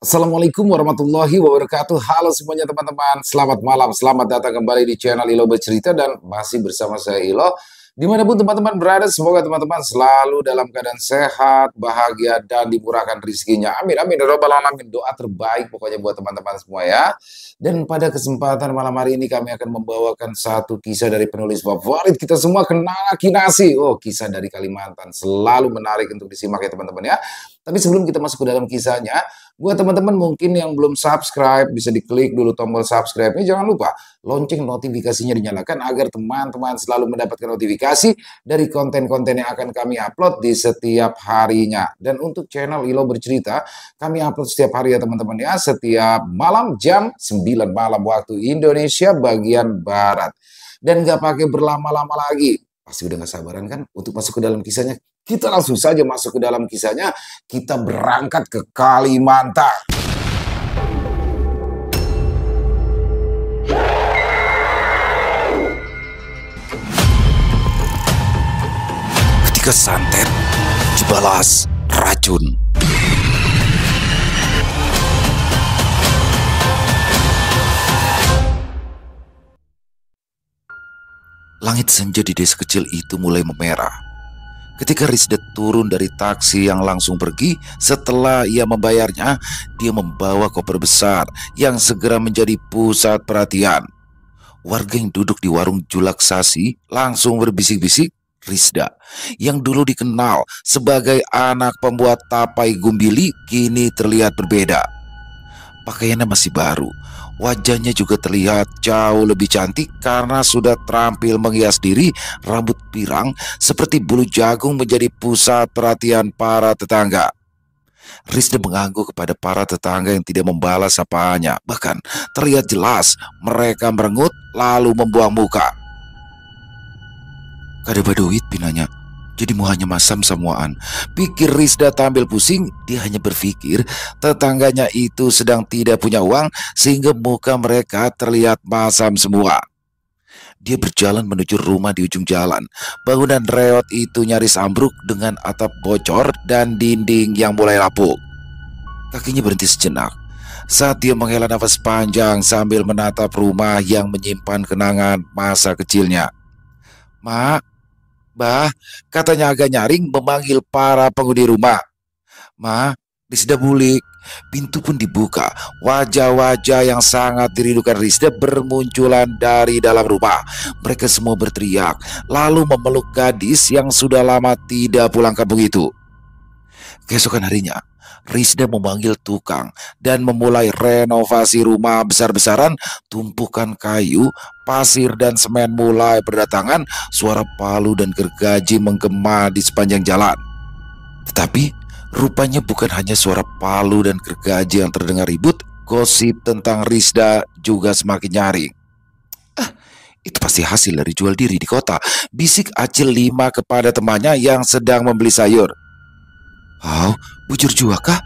Assalamualaikum warahmatullahi wabarakatuh. Halo semuanya teman-teman. Selamat malam. Selamat datang kembali di channel Ilo Bercerita dan masih bersama saya Ilo. Dimanapun teman-teman berada, semoga teman-teman selalu dalam keadaan sehat, bahagia, dan dimurahkan rezekinya. Amin, amin, ya rabbal alamin. Doa terbaik pokoknya buat teman-teman semua ya. Dan pada kesempatan malam hari ini kami akan membawakan satu kisah dari penulis favorit kita semua, Kenanga Kinasi. Oh, kisah dari Kalimantan. Selalu menarik untuk disimak ya teman-teman ya. Tapi sebelum kita masuk ke dalam kisahnya, buat teman-teman mungkin yang belum subscribe, bisa diklik dulu tombol subscribe-nya. Jangan lupa lonceng notifikasinya dinyalakan agar teman-teman selalu mendapatkan notifikasi dari konten-konten yang akan kami upload di setiap harinya. Dan untuk channel Ilo Bercerita, kami upload setiap hari ya teman-teman ya, setiap malam jam 9 malam waktu Indonesia bagian Barat. Dan gak pakai berlama-lama lagi, pasti udah gak sabaran kan untuk masuk ke dalam kisahnya. Kita langsung saja masuk ke dalam kisahnya. Kita berangkat ke Kalimantan. Ketika santet dibalas racun. Langit senja di desa kecil itu mulai memerah ketika Rizda turun dari taksi yang langsung pergi. Setelah ia membayarnya, dia membawa koper besar yang segera menjadi pusat perhatian. Warga yang duduk di warung Julak Sasi langsung berbisik-bisik. Rizda, yang dulu dikenal sebagai anak pembuat tapai gumbili, kini terlihat berbeda. Pakaiannya masih baru, wajahnya juga terlihat jauh lebih cantik karena sudah terampil menghias diri. Rambut pirang seperti bulu jagung menjadi pusat perhatian para tetangga. Rizda mengangguk kepada para tetangga yang tidak membalas sapaannya. Bahkan terlihat jelas mereka merengut lalu membuang muka. "Kada baduit pinanya, jadi mau hanya masam samuaan," pikir Rizda tampil pusing. Dia hanya berpikir tetangganya itu sedang tidak punya uang sehingga muka mereka terlihat masam semua. Dia berjalan menuju rumah di ujung jalan. Bangunan reot itu nyaris ambruk dengan atap bocor dan dinding yang mulai lapuk. Kakinya berhenti sejenak saat dia menghela nafas panjang sambil menatap rumah yang menyimpan kenangan masa kecilnya. "Mak, Bah," katanya agak nyaring memanggil para penghuni rumah. "Ma, Rizda bulik." Pintu pun dibuka. Wajah-wajah yang sangat dirindukan Rizda bermunculan dari dalam rumah. Mereka semua berteriak lalu memeluk gadis yang sudah lama tidak pulang kampung itu. Keesokan harinya, Rizda memanggil tukang dan memulai renovasi rumah besar-besaran. Tumpukan kayu, pasir, dan semen mulai berdatangan. Suara palu dan gergaji menggema di sepanjang jalan. Tetapi rupanya bukan hanya suara palu dan gergaji yang terdengar ribut. Gosip tentang Rizda juga semakin nyaring. Itu pasti hasil dari jual diri di kota," bisik Acil 5 kepada temannya yang sedang membeli sayur. "Oh, bujur juga kah?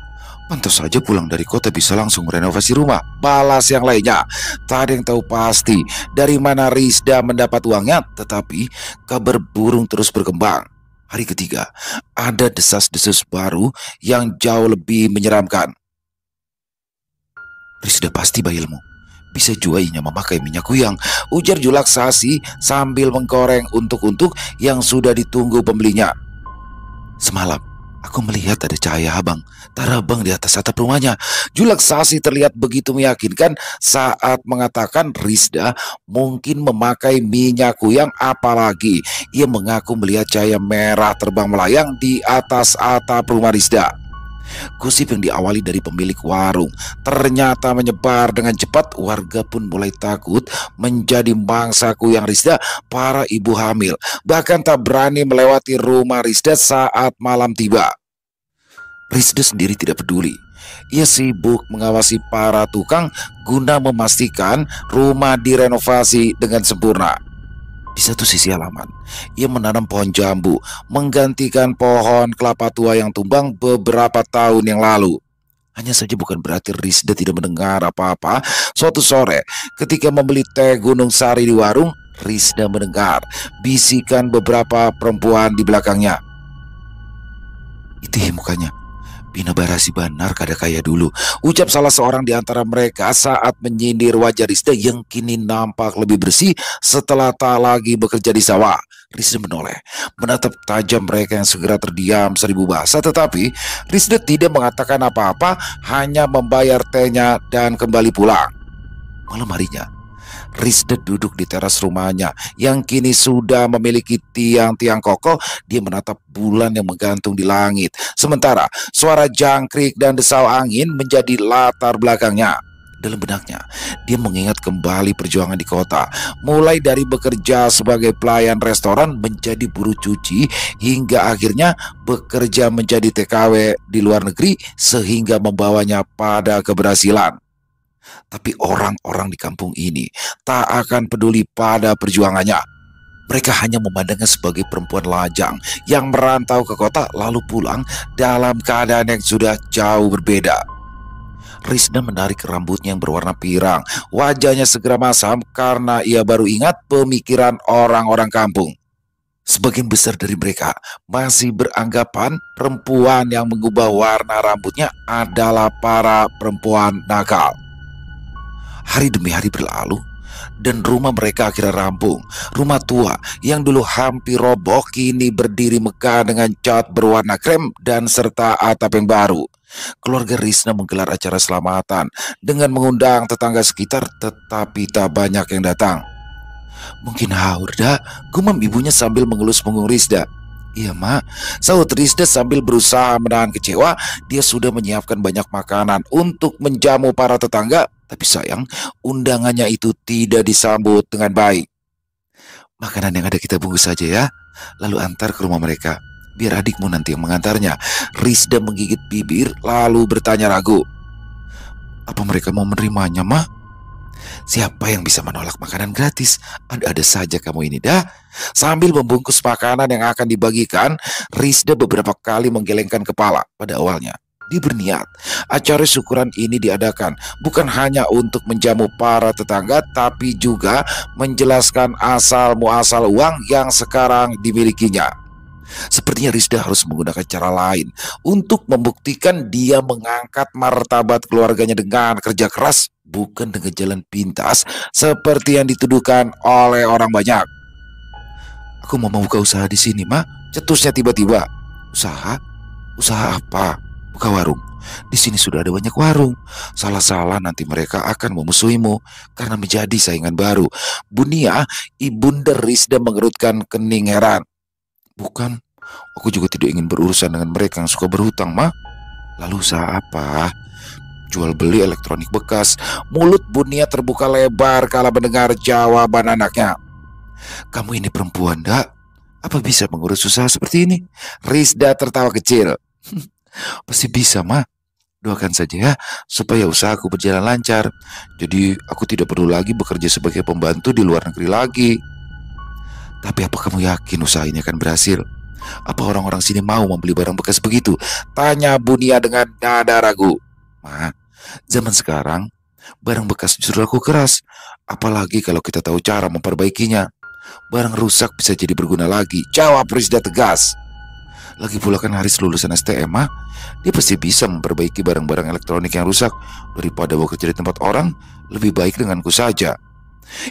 Pantas saja pulang dari kota bisa langsung renovasi rumah," balas yang lainnya. Tak ada yang tahu pasti dari mana Rizda mendapat uangnya, tetapi kabar burung terus berkembang. Hari ketiga, ada desas-desus baru yang jauh lebih menyeramkan. "Rizda pasti bahilmu. Bisa juga inya memakai minyak kuyang," ujar Julak Sasi sambil mengkoreng untuk-untuk yang sudah ditunggu pembelinya. "Semalam aku melihat ada cahaya abang tarabang di atas atap rumahnya." Julak Sasi terlihat begitu meyakinkan saat mengatakan Rizda mungkin memakai minyak kuyang. Apalagi ia mengaku melihat cahaya merah terbang melayang di atas atap rumah Rizda. Gosip yang diawali dari pemilik warung ternyata menyebar dengan cepat. Warga pun mulai takut menjadi mangsa kuyang Rizda. Para ibu hamil bahkan tak berani melewati rumah Rizda saat malam tiba. Rizda sendiri tidak peduli. Ia sibuk mengawasi para tukang guna memastikan rumah direnovasi dengan sempurna. Di satu sisi halaman, ia menanam pohon jambu, menggantikan pohon kelapa tua yang tumbang beberapa tahun yang lalu. Hanya saja bukan berarti Rizda tidak mendengar apa-apa. Suatu sore, ketika membeli teh Gunung Sari di warung, Rizda mendengar bisikan beberapa perempuan di belakangnya. "Itu mukanya, Bina Barasi benar kada kaya dulu, ucap salah seorang di antara mereka saat menyindir wajah Risda yang kini nampak lebih bersih setelah tak lagi bekerja di sawah. Risda menoleh, menatap tajam mereka yang segera terdiam seribu bahasa, tetapi Risda tidak mengatakan apa-apa, hanya membayar tehnya dan kembali pulang. Malam harinya, Risda duduk di teras rumahnya yang kini sudah memiliki tiang-tiang kokoh. Dia menatap bulan yang menggantung di langit, sementara suara jangkrik dan desau angin menjadi latar belakangnya. Dalam benaknya, dia mengingat kembali perjuangan di kota, mulai dari bekerja sebagai pelayan restoran, menjadi buruh cuci, hingga akhirnya bekerja menjadi TKW di luar negeri sehingga membawanya pada keberhasilan. Tapi orang-orang di kampung ini tak akan peduli pada perjuangannya. Mereka hanya memandangnya sebagai perempuan lajang yang merantau ke kota lalu pulang dalam keadaan yang sudah jauh berbeda. Risda menarik rambutnya yang berwarna pirang. Wajahnya segera masam karena ia baru ingat pemikiran orang-orang kampung. Sebagian besar dari mereka masih beranggapan perempuan yang mengubah warna rambutnya adalah para perempuan nakal. Hari demi hari berlalu, dan rumah mereka akhirnya rampung. Rumah tua yang dulu hampir roboh kini berdiri megah dengan cat berwarna krem dan serta atap yang baru. Keluarga Risda menggelar acara selamatan dengan mengundang tetangga sekitar, tetapi tak banyak yang datang. "Mungkin haur dah," gumam ibunya sambil mengelus punggung Risda. "Iya mak," sahut Risda sambil berusaha menahan kecewa. Dia sudah menyiapkan banyak makanan untuk menjamu para tetangga, tapi sayang undangannya itu tidak disambut dengan baik. "Makanan yang ada kita bungkus saja ya, lalu antar ke rumah mereka. Biar adikmu nanti yang mengantarnya." Risda menggigit bibir lalu bertanya ragu, "Apa mereka mau menerimanya mah?" "Siapa yang bisa menolak makanan gratis? Ada-ada saja kamu ini dah." Sambil membungkus makanan yang akan dibagikan, Risda beberapa kali menggelengkan kepala. Pada awalnya, dia berniat acara syukuran ini diadakan bukan hanya untuk menjamu para tetangga, tapi juga menjelaskan asal-muasal uang yang sekarang dimilikinya. Sepertinya Risda harus menggunakan cara lain untuk membuktikan dia mengangkat martabat keluarganya dengan kerja keras, bukan dengan jalan pintas seperti yang dituduhkan oleh orang banyak. "Aku mau buka usaha di sini, Ma," cetusnya tiba-tiba. "Usaha? Usaha apa?" "Buka warung. Di sini sudah ada banyak warung. Salah-salah nanti mereka akan memusuhimu karena menjadi saingan baru." Bunia, ibunda Risda, mengerutkan kening heran. "Bukan, aku juga tidak ingin berurusan dengan mereka yang suka berhutang, Ma." "Lalu usaha apa?" "Jual beli elektronik bekas." Mulut Bunia terbuka lebar kala mendengar jawaban anaknya. "Kamu ini perempuan, dak? Apa bisa mengurus usaha seperti ini?" Risda tertawa kecil. "Pasti bisa, Ma. Doakan saja ya, supaya usahaku berjalan lancar. Jadi aku tidak perlu lagi bekerja sebagai pembantu di luar negeri lagi." "Tapi apa kamu yakin usaha ini akan berhasil? Apa orang-orang sini mau membeli barang bekas begitu?" tanya Bunia dengan nada ragu. "Ma, zaman sekarang barang bekas justru laku keras. Apalagi kalau kita tahu cara memperbaikinya. Barang rusak bisa jadi berguna lagi," jawab Risda tegas. "Lagi pula kan Haris lulusan STM, Ma. Dia pasti bisa memperbaiki barang-barang elektronik yang rusak. Daripada bekerja di tempat orang, lebih baik denganku saja."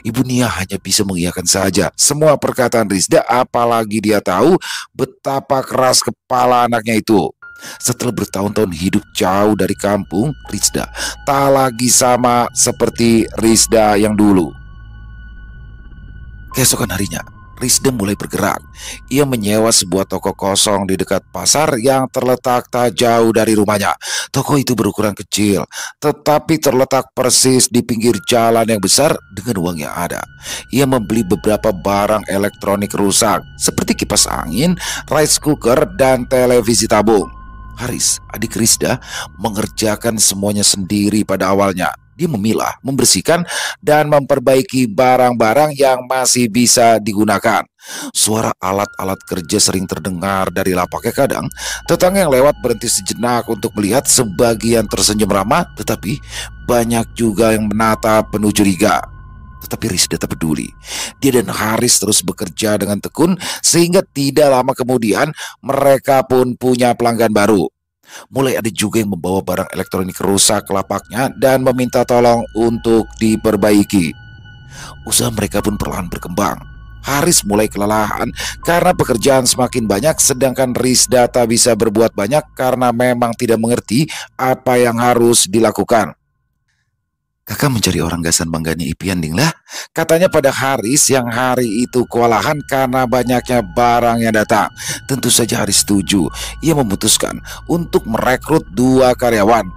Ibu Nia hanya bisa mengiyakan saja semua perkataan Risda, apalagi dia tahu betapa keras kepala anaknya itu. Setelah bertahun-tahun hidup jauh dari kampung, Risda tak lagi sama seperti Risda yang dulu. Keesokan harinya, Risda mulai bergerak. Ia menyewa sebuah toko kosong di dekat pasar yang terletak tak jauh dari rumahnya. Toko itu berukuran kecil, tetapi terletak persis di pinggir jalan yang besar. Dengan uang yang ada, ia membeli beberapa barang elektronik rusak, seperti kipas angin, rice cooker, dan televisi tabung. Haris, adik Risda, mengerjakan semuanya sendiri pada awalnya. Dia memilah, membersihkan, dan memperbaiki barang-barang yang masih bisa digunakan. Suara alat-alat kerja sering terdengar dari lapaknya. Kadang tetangga yang lewat berhenti sejenak untuk melihat, sebagian tersenyum ramah, tetapi banyak juga yang menatap penuh curiga. Tetapi Risda tak peduli. Dia dan Haris terus bekerja dengan tekun, sehingga tidak lama kemudian mereka pun punya pelanggan baru. Mulai ada juga yang membawa barang elektronik rusak ke lapaknya dan meminta tolong untuk diperbaiki. Usaha mereka pun perlahan berkembang. Haris mulai kelelahan karena pekerjaan semakin banyak, sedangkan Rizda tak bisa berbuat banyak karena memang tidak mengerti apa yang harus dilakukan. Kakak mencari orang gasan bangganya Ipian ding lah. Katanya pada Haris yang hari itu kewalahan karena banyaknya barang yang datang. Tentu saja Haris setuju. Ia memutuskan untuk merekrut dua karyawan,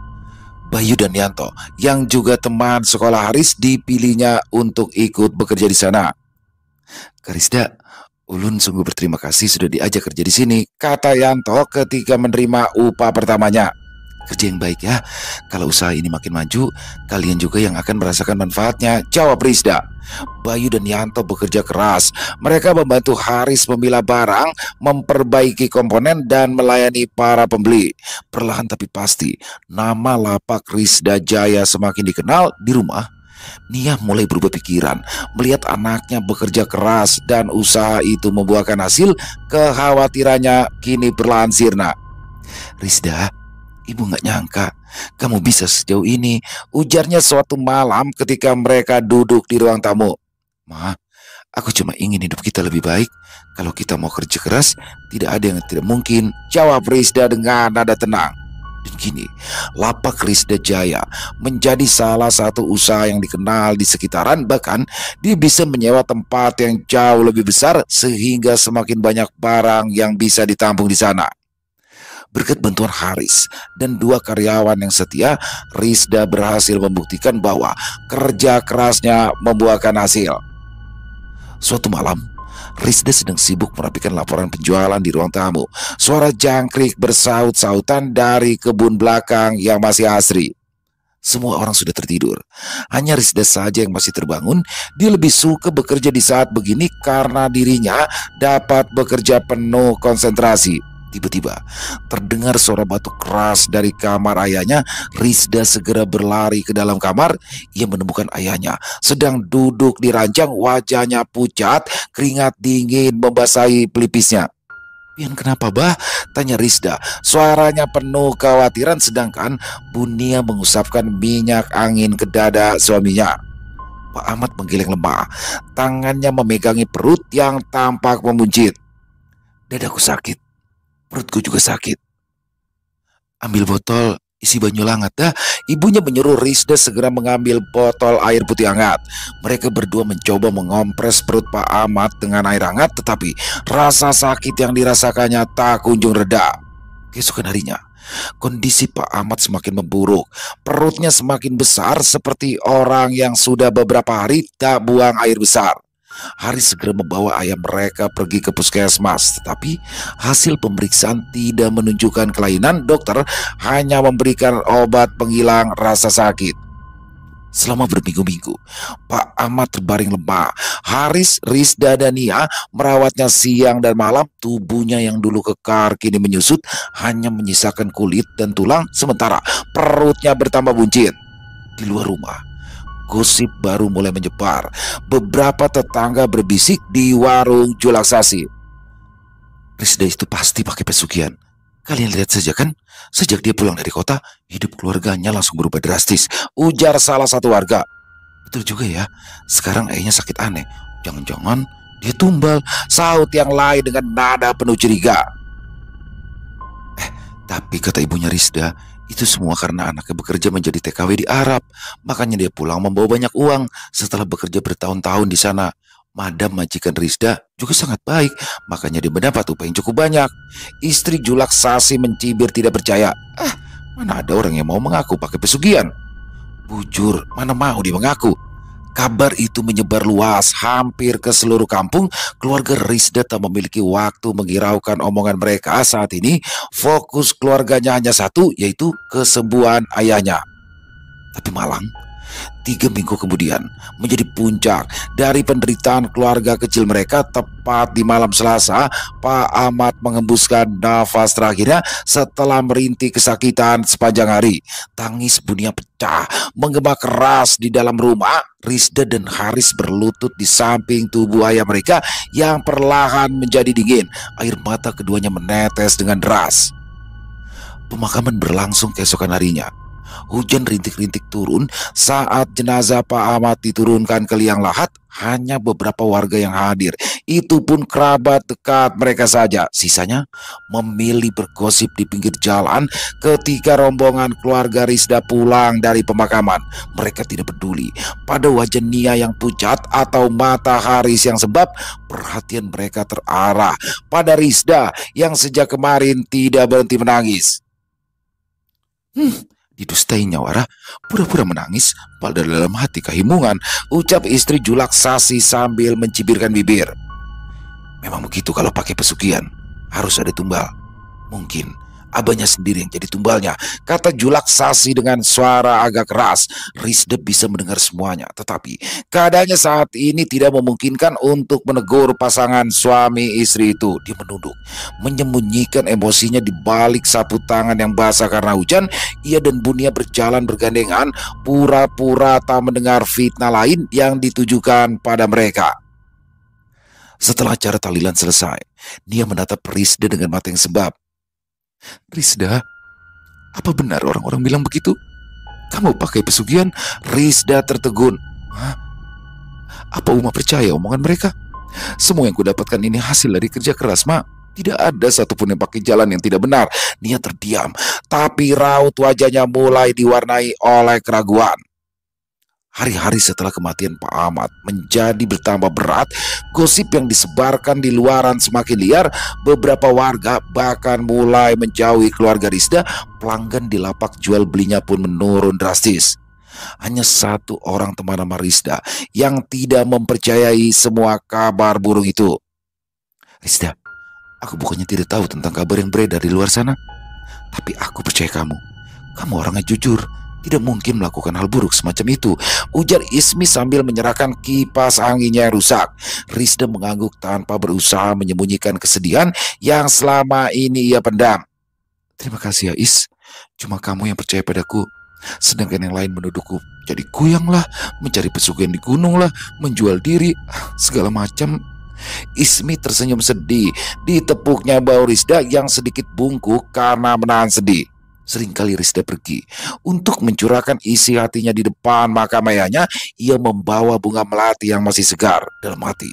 Bayu dan Yanto, yang juga teman sekolah Haris, dipilihnya untuk ikut bekerja di sana. Karisda, ulun sungguh berterima kasih sudah diajak kerja di sini, kata Yanto ketika menerima upah pertamanya. Kerja yang baik ya, kalau usaha ini makin maju, kalian juga yang akan merasakan manfaatnya, jawab Rizda. Bayu dan Yanto bekerja keras. Mereka membantu Haris memilah barang, memperbaiki komponen, dan melayani para pembeli. Perlahan tapi pasti, nama lapak Rizda Jaya semakin dikenal di rumah. Nia mulai berubah pikiran. Melihat anaknya bekerja keras dan usaha itu membuahkan hasil, kekhawatirannya kini perlahan sirna. Rizda, ibu gak nyangka kamu bisa sejauh ini, ujarnya suatu malam ketika mereka duduk di ruang tamu. Ma, aku cuma ingin hidup kita lebih baik. Kalau kita mau kerja keras, tidak ada yang tidak mungkin, jawab Rizda dengan nada tenang. Dan kini, lapak Rizda Jaya menjadi salah satu usaha yang dikenal di sekitaran. Bahkan, dia bisa menyewa tempat yang jauh lebih besar sehingga semakin banyak barang yang bisa ditampung di sana. Berkat bantuan Haris dan dua karyawan yang setia, Rizda berhasil membuktikan bahwa kerja kerasnya membuahkan hasil. Suatu malam, Rizda sedang sibuk merapikan laporan penjualan di ruang tamu. Suara jangkrik bersaut-sautan dari kebun belakang yang masih asri. Semua orang sudah tertidur. Hanya Rizda saja yang masih terbangun. Dia lebih suka bekerja di saat begini karena dirinya dapat bekerja penuh konsentrasi. Tiba-tiba terdengar suara batuk keras dari kamar ayahnya. Rizda segera berlari ke dalam kamar. Ia menemukan ayahnya sedang duduk di ranjang, wajahnya pucat, keringat dingin membasahi pelipisnya. "Pian kenapa bah?" tanya Rizda. Suaranya penuh kekhawatiran, sedangkan Bunia mengusapkan minyak angin ke dada suaminya. Pak Ahmad menggeleng lemah. Tangannya memegangi perut yang tampak membuncit. "Dadaku sakit. Perutku juga sakit." "Ambil botol, isi banyu hangat dah." Ibunya menyuruh Rizda segera mengambil botol air putih hangat. Mereka berdua mencoba mengompres perut Pak Ahmad dengan air hangat, tetapi rasa sakit yang dirasakannya tak kunjung reda. Keesokan harinya, kondisi Pak Ahmad semakin memburuk. Perutnya semakin besar seperti orang yang sudah beberapa hari tak buang air besar. Haris segera membawa ayah mereka pergi ke puskesmas, tetapi hasil pemeriksaan tidak menunjukkan kelainan. Dokter hanya memberikan obat penghilang rasa sakit. Selama berminggu-minggu, Pak Ahmad terbaring lemah. Haris, Rizda, dan Nia merawatnya siang dan malam. Tubuhnya yang dulu kekar kini menyusut, hanya menyisakan kulit dan tulang, sementara perutnya bertambah buncit. Di luar rumah, gosip baru mulai menyebar. Beberapa tetangga berbisik di warung Julaksasi. "Rizda itu pasti pakai pesugihan. Kalian lihat saja kan, sejak dia pulang dari kota, hidup keluarganya langsung berubah drastis," ujar salah satu warga. "Betul juga ya, sekarang ayahnya sakit aneh. Jangan-jangan dia tumbal," saut yang lain dengan nada penuh curiga. Tapi kata ibunya Rizda, itu semua karena anaknya bekerja menjadi TKW di Arab. Makanya dia pulang membawa banyak uang setelah bekerja bertahun-tahun di sana. Madam majikan Rizda juga sangat baik, makanya dia mendapat upah yang cukup banyak. Istri Julaksasi mencibir tidak percaya. Mana ada orang yang mau mengaku pakai pesugihan? Bujur, mana mau dia mengaku? Kabar itu menyebar luas hampir ke seluruh kampung. Keluarga Rizda tak memiliki waktu menghiraukan omongan mereka saat ini. Fokus keluarganya hanya satu, yaitu kesembuhan ayahnya. Tapi malang, 3 minggu kemudian menjadi puncak dari penderitaan keluarga kecil mereka. Tepat di malam Selasa, Pak Ahmad mengembuskan nafas terakhirnya setelah merintih kesakitan sepanjang hari. Tangis Bunia pecah, menggema keras di dalam rumah. Rizda dan Haris berlutut di samping tubuh ayah mereka yang perlahan menjadi dingin. Air mata keduanya menetes dengan deras. Pemakaman berlangsung keesokan harinya. Hujan rintik-rintik turun saat jenazah Pak Ahmad diturunkan ke liang lahat. Hanya beberapa warga yang hadir, itu pun kerabat dekat mereka saja. Sisanya memilih bergosip di pinggir jalan ketika rombongan keluarga Risda pulang dari pemakaman. Mereka tidak peduli pada wajah Nia yang pucat atau mata Haris yang sebab perhatian mereka terarah pada Risda yang sejak kemarin tidak berhenti menangis. Didustai Nyawara, pura-pura menangis, padahal dalam hati kehimungan, ucap istri Julak Sasi sambil mencibirkan bibir. Memang begitu kalau pakai pesugihan, harus ada tumbal. Mungkin abahnya sendiri yang jadi tumbalnya, kata Julak Sasi dengan suara agak keras. Risda bisa mendengar semuanya, tetapi keadaannya saat ini tidak memungkinkan untuk menegur pasangan suami istri itu. Dia menunduk, menyembunyikan emosinya di balik sapu tangan yang basah karena hujan. Ia dan Bunia berjalan bergandengan, pura-pura tak mendengar fitnah lain yang ditujukan pada mereka. Setelah acara tahlilan selesai, Nia menatap Risda dengan mata yang sebab. Risda, apa benar orang-orang bilang begitu? Kamu pakai pesugihan? Risda tertegun. Hah? Apa Uma percaya omongan mereka? Semua yang kudapatkan ini hasil dari kerja keras, Mak. Tidak ada satupun yang pakai jalan yang tidak benar. Nia terdiam, tapi raut wajahnya mulai diwarnai oleh keraguan. Hari-hari setelah kematian Pak Ahmad menjadi bertambah berat, gosip yang disebarkan di luaran semakin liar. Beberapa warga bahkan mulai menjauhi keluarga Risda. Pelanggan di lapak jual belinya pun menurun drastis. Hanya satu orang teman nama Risda yang tidak mempercayai semua kabar burung itu. Risda, aku bukannya tidak tahu tentang kabar yang beredar di luar sana, tapi aku percaya kamu. Kamu orangnya jujur, tidak mungkin melakukan hal buruk semacam itu, ujar Ismi sambil menyerahkan kipas anginnya yang rusak. Risda mengangguk tanpa berusaha menyembunyikan kesedihan yang selama ini ia pendam. Terima kasih ya Is, cuma kamu yang percaya padaku, sedangkan yang lain menuduhku jadi kuyang lah, mencari pesugihan di gunung lah, menjual diri, segala macam. Ismi tersenyum sedih, ditepuknya bau Risda yang sedikit bungkuk karena menahan sedih. Seringkali Risda pergi untuk mencurahkan isi hatinya di depan makam ayahnya. Ia membawa bunga melati yang masih segar. Dalam hati,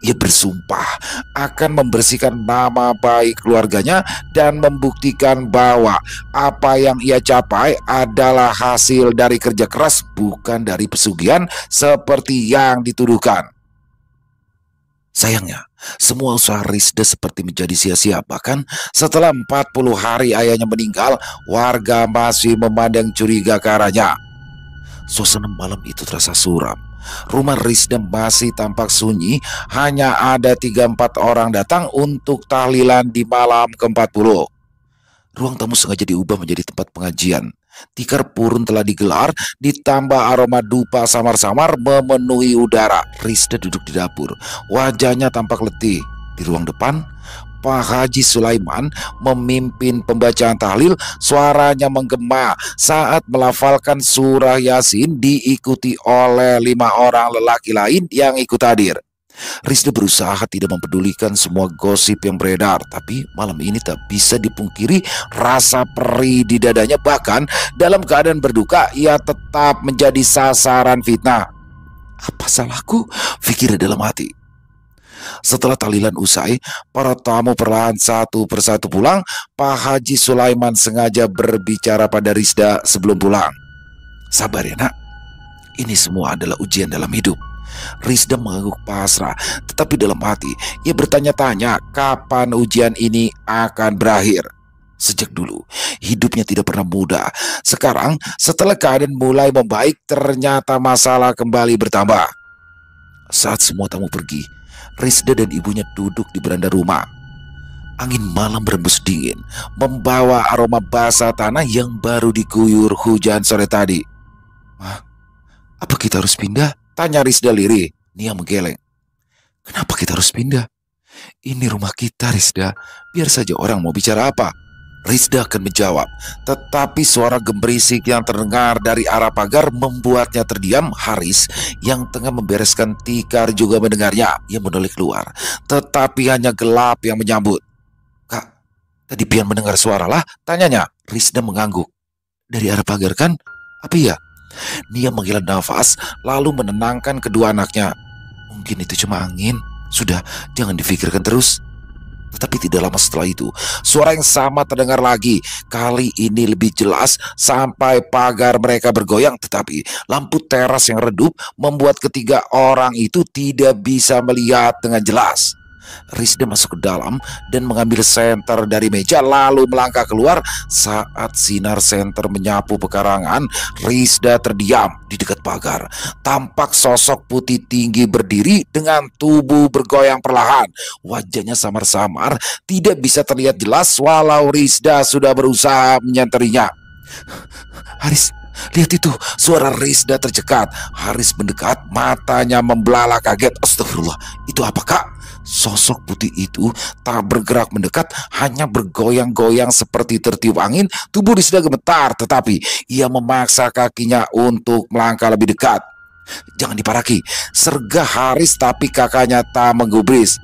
ia bersumpah akan membersihkan nama baik keluarganya dan membuktikan bahwa apa yang ia capai adalah hasil dari kerja keras, bukan dari pesugihan seperti yang dituduhkan. Sayangnya, semua usaha Risda seperti menjadi sia-sia. Bahkan setelah 40 hari ayahnya meninggal, warga masih memandang curiga ke arahnya. Suasana malam itu terasa suram. Rumah Risda masih tampak sunyi. Hanya ada 3-4 orang datang untuk tahlilan di malam ke-40. Ruang tamu sengaja diubah menjadi tempat pengajian. Tikar purun telah digelar, ditambah aroma dupa samar-samar memenuhi udara. Risda duduk di dapur, wajahnya tampak letih. Di ruang depan, Pak Haji Sulaiman memimpin pembacaan tahlil. Suaranya menggema saat melafalkan surah Yasin, diikuti oleh 5 orang lelaki lain yang ikut hadir. Risda berusaha tidak mempedulikan semua gosip yang beredar, tapi malam ini tak bisa dipungkiri rasa perih di dadanya. Bahkan dalam keadaan berduka, ia tetap menjadi sasaran fitnah. Apa salahku? Pikirnya dalam hati. Setelah tahlilan usai, para tamu perlahan satu persatu pulang. Pak Haji Sulaiman sengaja berbicara pada Risda sebelum pulang. Sabar ya nak, ini semua adalah ujian dalam hidup. Risda mengangguk pasrah, tetapi dalam hati ia bertanya-tanya kapan ujian ini akan berakhir. Sejak dulu hidupnya tidak pernah mudah. Sekarang setelah keadaan mulai membaik, ternyata masalah kembali bertambah. Saat semua tamu pergi, Risda dan ibunya duduk di beranda rumah. Angin malam berembus dingin, membawa aroma basah tanah yang baru diguyur hujan sore tadi. Apa kita harus pindah? Tanya Risda lirih. Nia menggeleng. Kenapa kita harus pindah? Ini rumah kita, Risda. Biar saja orang mau bicara apa. Risda akan menjawab, tetapi suara gemerisik yang terdengar dari arah pagar membuatnya terdiam. Haris yang tengah membereskan tikar juga mendengarnya. Ia menoleh keluar, tetapi hanya gelap yang menyambut. Kak, Tadi pian mendengar suara lah, tanyanya. Rizda mengangguk. Dari arah pagar kan? Apa iya? Nia menghela nafas, lalu menenangkan kedua anaknya. Mungkin itu cuma angin. Sudah, jangan difikirkan terus. Tetapi tidak lama setelah itu, suara yang sama terdengar lagi. Kali ini lebih jelas sampai pagar mereka bergoyang. Tetapi lampu teras yang redup membuat ketiga orang itu tidak bisa melihat dengan jelas. Rizda masuk ke dalam dan mengambil senter dari meja lalu melangkah keluar. Saat sinar senter menyapu pekarangan, Rizda terdiam di dekat pagar. Tampak sosok putih tinggi berdiri dengan tubuh bergoyang perlahan. Wajahnya samar-samar, tidak bisa terlihat jelas walau Rizda sudah berusaha menyenterinya. Haris, lihat itu, suara Rizda tercekat. Haris mendekat, matanya membelalak kaget. Astagfirullah, itu apa kak? Sosok putih itu tak bergerak mendekat, hanya bergoyang-goyang seperti tertiup angin. Tubuh Rizda gemetar, tetapi ia memaksa kakinya untuk melangkah lebih dekat. Jangan diparaki, sergah Haris, tapi kakaknya tak menggubris.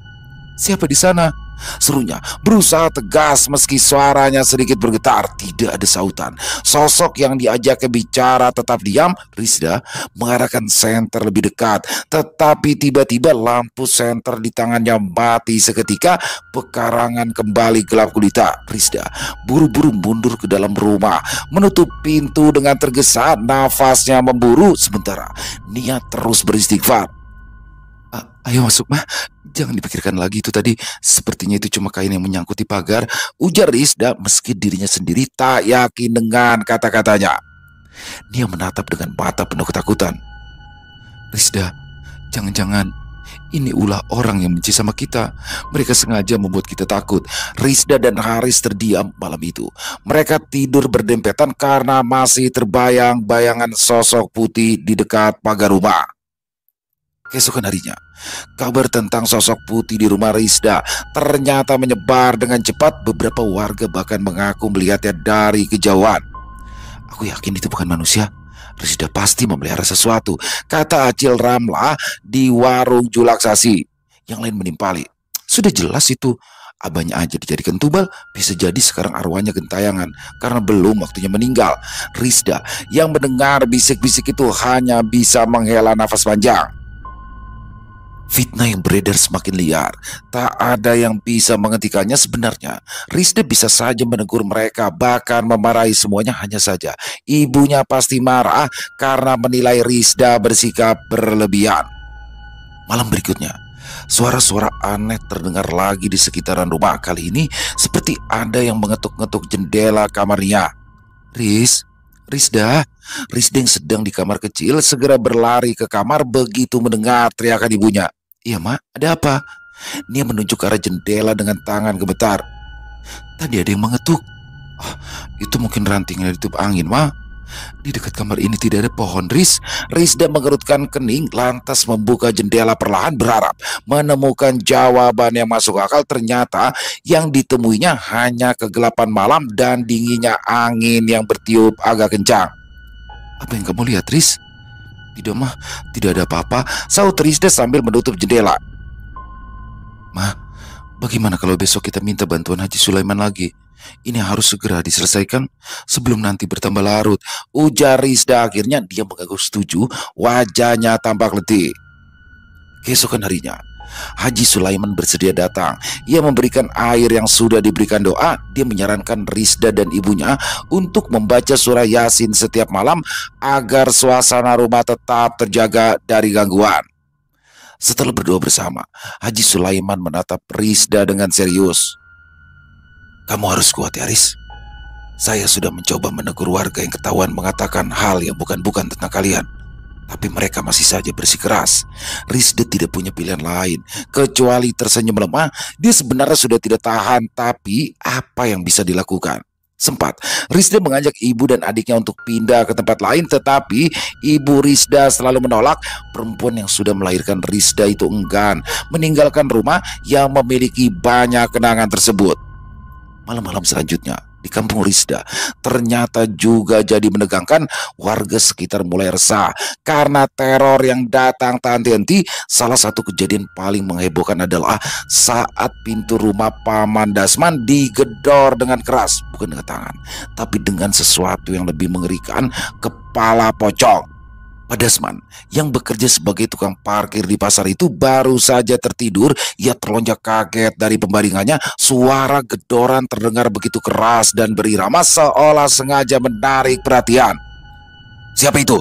Siapa di sana? Serunya berusaha tegas meski suaranya sedikit bergetar. Tidak ada sautan. Sosok yang diajak bicara tetap diam. Rizda mengarahkan senter lebih dekat, tetapi tiba-tiba lampu senter di tangannya mati seketika. Pekarangan kembali gelap gulita. Rizda buru-buru mundur ke dalam rumah, menutup pintu dengan tergesa. Nafasnya memburu. Sementara Nia terus beristighfar. Ayo masuk mah, jangan dipikirkan lagi itu tadi. Sepertinya itu cuma kain yang menyangkut di pagar, ujar Rizda meski dirinya sendiri tak yakin dengan kata-katanya. Nia menatap dengan mata penuh ketakutan. Rizda, jangan-jangan ini ulah orang yang benci sama kita. Mereka sengaja membuat kita takut. Rizda dan Haris terdiam malam itu. Mereka tidur berdempetan karena masih terbayang bayangan sosok putih di dekat pagar rumah. Keesokan harinya, kabar tentang sosok putih di rumah Rizda ternyata menyebar dengan cepat. Beberapa warga bahkan mengaku melihatnya dari kejauhan. Aku yakin itu bukan manusia. Rizda pasti memelihara sesuatu, kata Acil Ramla di warung Julaksasi. Yang lain menimpali. Sudah jelas itu. Abahnya aja dijadikan tumbal, bisa jadi sekarang arwahnya gentayangan karena belum waktunya meninggal. Rizda yang mendengar bisik-bisik itu hanya bisa menghela nafas panjang. Fitnah yang beredar semakin liar. Tak ada yang bisa menghentikannya. Sebenarnya Rizda bisa saja menegur mereka, bahkan memarahi semuanya. Hanya saja ibunya pasti marah karena menilai Rizda bersikap berlebihan. Malam berikutnya, suara-suara aneh terdengar lagi di sekitaran rumah. Kali ini seperti ada yang mengetuk-ngetuk jendela kamarnya. Rizda yang sedang di kamar kecil segera berlari ke kamar begitu mendengar teriakan ibunya. Iya mak, ada apa? Nia menunjuk ke arah jendela dengan tangan gemetar. Tadi ada yang mengetuk. Oh, itu mungkin ranting yang ditiup angin mak. Di dekat kamar ini tidak ada pohon. Rizda mengerutkan kening lantas membuka jendela perlahan berharap menemukan jawaban yang masuk akal. Ternyata yang ditemuinya hanya kegelapan malam dan dinginnya angin yang bertiup agak kencang. Apa yang kamu lihat, Riz? Tidak mah, tidak ada apa-apa, sahut Rizda sambil menutup jendela. Mah, bagaimana kalau besok kita minta bantuan Haji Sulaiman lagi? Ini harus segera diselesaikan sebelum nanti bertambah larut, ujar Rizda. Akhirnya dia mengaku setuju, wajahnya tampak letih. Keesokan harinya, Haji Sulaiman bersedia datang. Ia memberikan air yang sudah diberikan doa. Dia menyarankan Rizda dan ibunya untuk membaca surah Yasin setiap malam agar suasana rumah tetap terjaga dari gangguan. Setelah berdoa bersama, Haji Sulaiman menatap Rizda dengan serius. Kamu harus kuat ya Riz. Saya sudah mencoba menegur warga yang ketahuan mengatakan hal yang bukan-bukan tentang kalian, tapi mereka masih saja bersikeras. Rizda tidak punya pilihan lain kecuali tersenyum lemah. Dia sebenarnya sudah tidak tahan, tapi apa yang bisa dilakukan? Sempat Rizda mengajak ibu dan adiknya untuk pindah ke tempat lain, tetapi ibu Rizda selalu menolak. Perempuan yang sudah melahirkan Rizda itu enggan meninggalkan rumah yang memiliki banyak kenangan tersebut. Malam-malam selanjutnya, Di kampung Risda ternyata juga jadi menegangkan. Warga sekitar mulai resah karena teror yang datang tak henti-henti. Salah satu kejadian paling menghebohkan adalah saat pintu rumah Paman Dasman digedor dengan keras, bukan dengan tangan, tapi dengan sesuatu yang lebih mengerikan, kepala pocong. Pak Dasman yang bekerja sebagai tukang parkir di pasar itu baru saja tertidur. Ia terlonjak kaget dari pembaringannya. Suara gedoran terdengar begitu keras dan berirama seolah sengaja menarik perhatian. Siapa itu?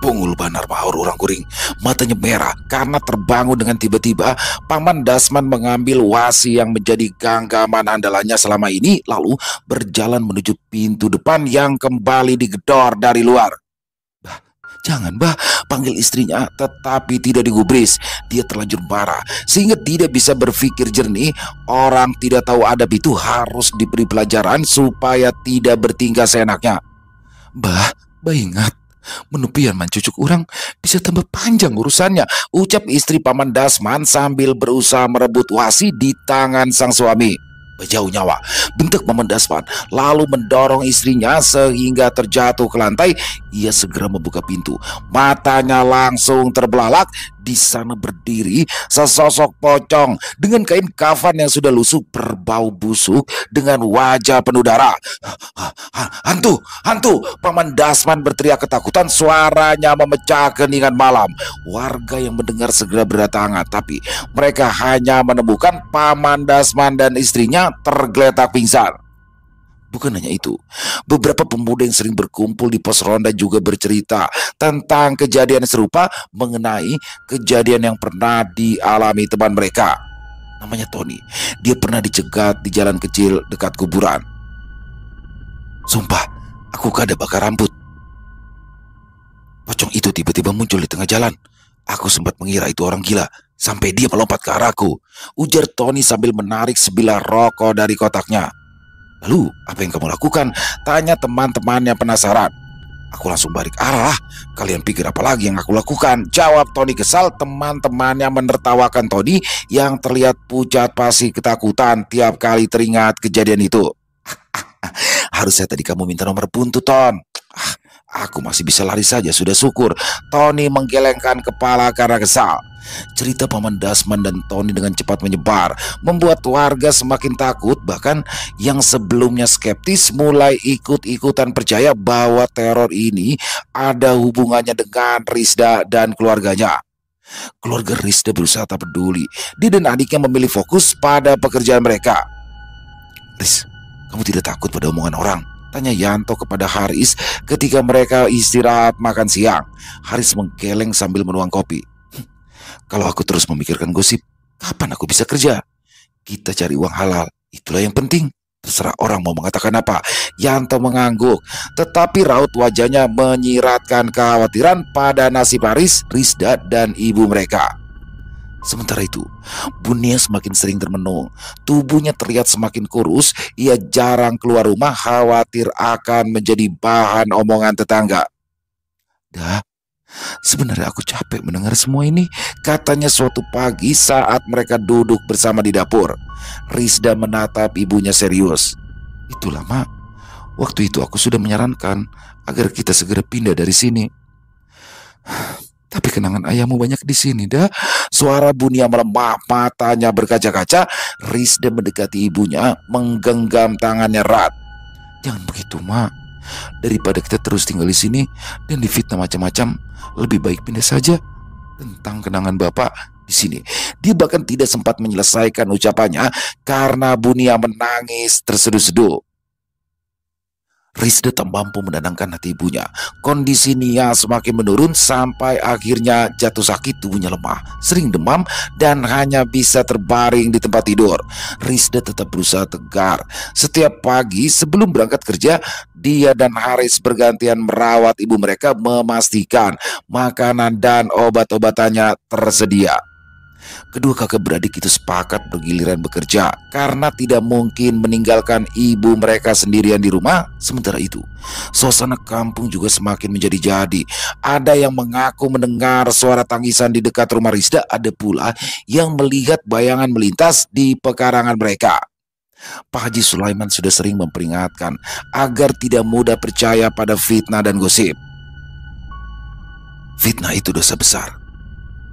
Pungul Banar Mahor orang kuring. Matanya merah karena terbangun dengan tiba-tiba. Paman Dasman mengambil wasi yang menjadi genggaman andalannya selama ini, lalu berjalan menuju pintu depan yang kembali digedor dari luar. Jangan, Bah, panggil istrinya, tetapi tidak digubris. Dia terlanjur marah sehingga tidak bisa berpikir jernih. Orang tidak tahu adab itu harus diberi pelajaran supaya tidak bertingkah seenaknya. Bah ingat, menupian mencucuk orang bisa tambah panjang urusannya, ucap istri Paman Dasman sambil berusaha merebut wasi di tangan sang suami. Bejauh nyawa, bentuk Paman Dasman, lalu mendorong istrinya sehingga terjatuh ke lantai. Ia segera membuka pintu, matanya langsung terbelalak. Di sana berdiri sesosok pocong dengan kain kafan yang sudah lusuh berbau busuk dengan wajah penuh darah. Hantu, hantu! Paman Dasman berteriak ketakutan, suaranya memecah keheningan malam. Warga yang mendengar segera berdatangan, tapi mereka hanya menemukan Paman Dasman dan istrinya tergeletak pingsan. Bukan hanya itu, beberapa pemuda yang sering berkumpul di pos ronda juga bercerita tentang kejadian serupa mengenai kejadian yang pernah dialami teman mereka. Namanya Tony. Dia pernah dicegat di jalan kecil dekat kuburan. Sumpah, aku kada bakar rambut. Pocong itu tiba-tiba muncul di tengah jalan. Aku sempat mengira itu orang gila sampai dia melompat ke arahku, ujar Tony sambil menarik sebilah rokok dari kotaknya. Lalu, apa yang kamu lakukan? Tanya teman-temannya penasaran. Aku langsung balik arah. Kalian pikir apa lagi yang aku lakukan? Jawab Tony kesal. Teman-temannya menertawakan Tony yang terlihat pucat pasti ketakutan tiap kali teringat kejadian itu. Harusnya tadi kamu minta nomor buntut, Ton. Aku masih bisa lari saja, sudah syukur. Tony menggelengkan kepala karena kesal. Cerita Paman Dasman dan Tony dengan cepat menyebar, membuat warga semakin takut. Bahkan yang sebelumnya skeptis mulai ikut-ikutan percaya bahwa teror ini ada hubungannya dengan Risda dan keluarganya. Keluarga Risda berusaha tak peduli. Dia dan adiknya memilih fokus pada pekerjaan mereka. Riz, kamu tidak takut pada omongan orang? Tanya Yanto kepada Haris ketika mereka istirahat makan siang. Haris menggeleng sambil menuang kopi. Kalau aku terus memikirkan gosip, kapan aku bisa kerja? Kita cari uang halal, itulah yang penting. Terserah orang mau mengatakan apa. Yanto mengangguk, tetapi raut wajahnya menyiratkan kekhawatiran pada nasib Haris, Risda, dan ibu mereka. Sementara itu, Bunia semakin sering termenung. Tubuhnya terlihat semakin kurus. Ia jarang keluar rumah, khawatir akan menjadi bahan omongan tetangga. Dah, sebenarnya aku capek mendengar semua ini, katanya suatu pagi saat mereka duduk bersama di dapur. Risda menatap ibunya serius. Itulah, Mak. Waktu itu aku sudah menyarankan agar kita segera pindah dari sini. Tapi kenangan ayahmu banyak di sini, dah. Suara Bunia melemah, matanya berkaca-kaca. Risda mendekati ibunya, menggenggam tangannya erat. Jangan begitu, Mak. Daripada kita terus tinggal di sini dan difitnah macam-macam, lebih baik pindah saja. Tentang kenangan Bapak di sini. Dia bahkan tidak sempat menyelesaikan ucapannya karena Bunia menangis terseduh-seduh. Risda tak mampu menenangkan hati ibunya. Kondisi Nia semakin menurun sampai akhirnya jatuh sakit, tubuhnya lemah, sering demam, dan hanya bisa terbaring di tempat tidur. Risda tetap berusaha tegar. Setiap pagi sebelum berangkat kerja, dia dan Haris bergantian merawat ibu mereka, memastikan makanan dan obat-obatannya tersedia. Kedua kakak beradik itu sepakat bergiliran bekerja karena tidak mungkin meninggalkan ibu mereka sendirian di rumah. Sementara itu, suasana kampung juga semakin menjadi-jadi. Ada yang mengaku mendengar suara tangisan di dekat rumah Risda, ada pula yang melihat bayangan melintas di pekarangan mereka. Pak Haji Sulaiman sudah sering memperingatkan agar tidak mudah percaya pada fitnah dan gosip. Fitnah itu dosa besar.